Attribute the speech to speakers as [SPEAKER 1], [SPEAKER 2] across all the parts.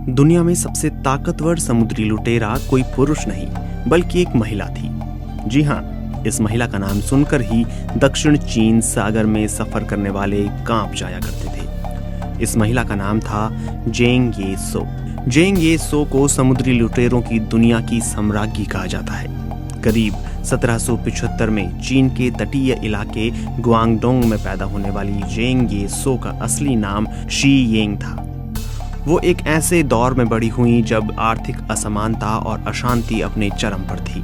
[SPEAKER 1] दुनिया में सबसे ताकतवर समुद्री लुटेरा कोई पुरुष नहीं बल्कि एक महिला थी। जी हाँ, इस महिला का नाम सुनकर ही दक्षिण चीन सागर में सफर करने वाले कांप जाया करते थे। इस महिला का नाम था जेंग ये सो। जेंग ये सो को समुद्री लुटेरों की दुनिया की सम्राज्ञी कहा जाता है। करीब 1775 में चीन के तटीय इलाके ग्वांगडोंग में पैदा होने वाली जेंग ये सो का असली नाम शी येंग था। वो एक ऐसे दौर में बड़ी हुई जब आर्थिक असमानता और अशांति अपने चरम पर थी।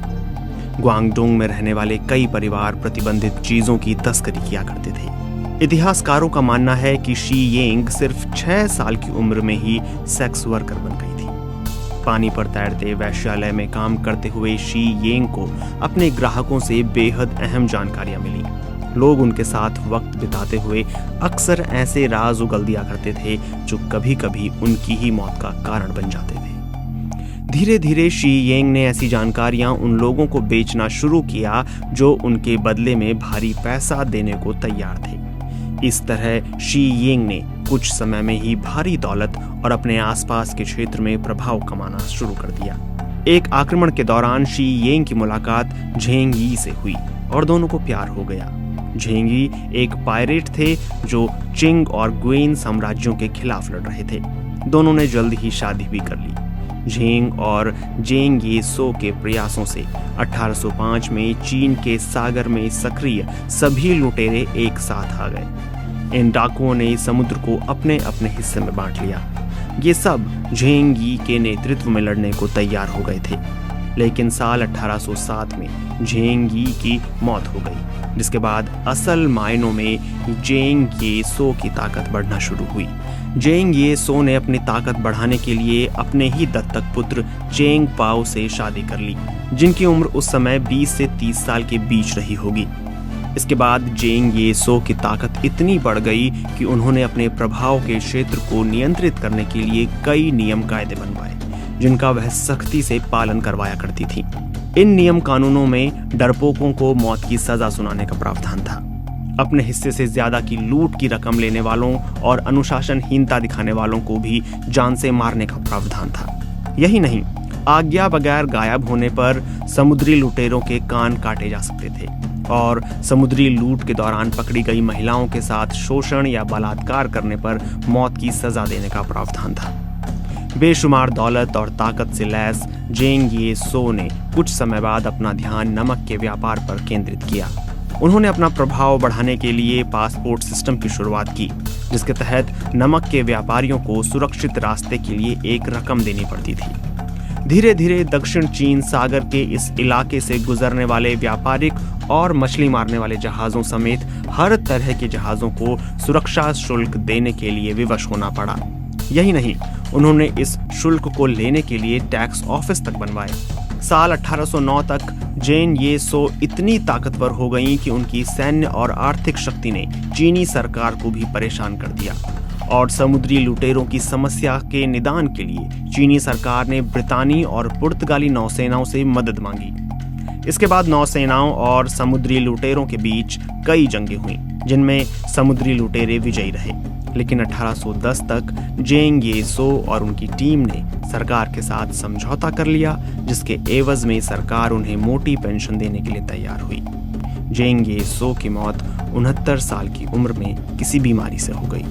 [SPEAKER 1] ग्वांगडोंग में रहने वाले कई परिवार प्रतिबंधित चीजों की तस्करी किया करते थे। इतिहासकारों का मानना है कि शी येंग सिर्फ 6 साल की उम्र में ही सेक्स वर्कर बन गई थी। पानी पर तैरते वेश्यालय में काम करते हुए शी येंग को अपने ग्राहकों से बेहद अहम जानकारियां मिली। लोग उनके साथ वक्त बिताते हुए अक्सर ऐसे राज उगल दिया करते थे जो कभी कभी उनकी ही मौत का कारण बन जाते थे। धीरे धीरे शी येंग ने ऐसी जानकारियां उन लोगों को बेचना शुरू किया जो उनके बदले में भारी पैसा देने को तैयार थे। इस तरह शी येंग ने कुछ समय में ही भारी दौलत और अपने आसपास के क्षेत्र में प्रभाव कमाना शुरू कर दिया। एक आक्रमण के दौरान शी येंग की मुलाकात झेंग यी से हुई और दोनों को प्यार हो गया। झेंग यी एक पायरेट थे जो चिंग और ग्वेन साम्राज्यों के खिलाफ लड़ रहे थे। दोनों ने जल्द ही शादी भी कर ली। झेंग और जेंग ये सो के प्रयासों से 1805 में चीन के सागर में सक्रिय सभी लुटेरे एक साथ आ गए। इन डाकुओं ने समुद्र को अपने अपने हिस्से में बांट लिया। ये सब झेंग यी के नेतृत्व में लड़ने को तैयार हो गए थे। लेकिन साल 1807 में झेंग यी की मौत हो गई, जिसके बाद असल मायनों में जेंग ये सो की ताकत बढ़ना शुरू हुई। जेंग ये सो ने अपनी ताकत बढ़ाने के लिए अपने ही दत्तक पुत्र चेंग पाओ से शादी कर ली, जिनकी उम्र उस समय 20 से 30 साल के बीच रही होगी। इसके बाद जेंग ये सो की ताकत इतनी बढ़ गई कि उन्होंने अपने प्रभाव के क्षेत्र को नियंत्रित करने के लिए कई नियम कायदे बनवाए, जिनका वह सख्ती से पालन करवाया करती थी। इन नियम कानूनों में डरपोकों को मौत की सजा सुनाने का प्रावधान था। अपने हिस्से से ज्यादा की लूट की रकम लेने वालों और अनुशासनहीनता दिखाने वालों को भी जान से मारने का प्रावधान था। यही नहीं, आज्ञा बगैर गायब होने पर समुद्री लुटेरों के कान काटे जा सकते थे और समुद्री लूट के दौरान पकड़ी गई महिलाओं के साथ शोषण या बलात्कार करने पर मौत की सजा देने का प्रावधान था। बेशुमार दौलत और ताकत से लैस जेंग ये सो ने कुछ समय बाद अपना ध्यान नमक के व्यापार पर केंद्रित किया। उन्होंने अपना प्रभाव बढ़ाने के लिए पासपोर्ट सिस्टम की शुरुआत की, जिसके तहत नमक के व्यापारियों को सुरक्षित रास्ते के लिए एक रकम देनी पड़ती थी। धीरे धीरे दक्षिण चीन सागर के इस इलाके से गुजरने वाले व्यापारिक और मछली मारने वाले जहाजों समेत हर तरह के जहाजों को सुरक्षा शुल्क देने के लिए विवश होना पड़ा। यही नहीं, उन्होंने इस शुल्क को लेने के लिए टैक्स ऑफिस तक बनवाए। साल 1809 तक जेंग ये सो इतनी ताकतवर हो गईं कि उनकी सैन्य और आर्थिक शक्ति ने चीनी सरकार को भी परेशान कर दिया और समुद्री लुटेरों की समस्या के निदान के लिए चीनी सरकार ने ब्रितानी और पुर्तगाली नौसेनाओं से मदद मांगी। इसके बाद नौसेनाओं और समुद्री लुटेरों के बीच कई जंगें हुईं, जिनमें समुद्री लुटेरे विजयी रहे। लेकिन 1810 तक जेंग ये सो और उनकी टीम ने सरकार के साथ समझौता कर लिया, जिसके एवज में सरकार उन्हें मोटी पेंशन देने के लिए तैयार हुई। जेंग ये सो की मौत 69 साल की उम्र में किसी बीमारी से हो गई।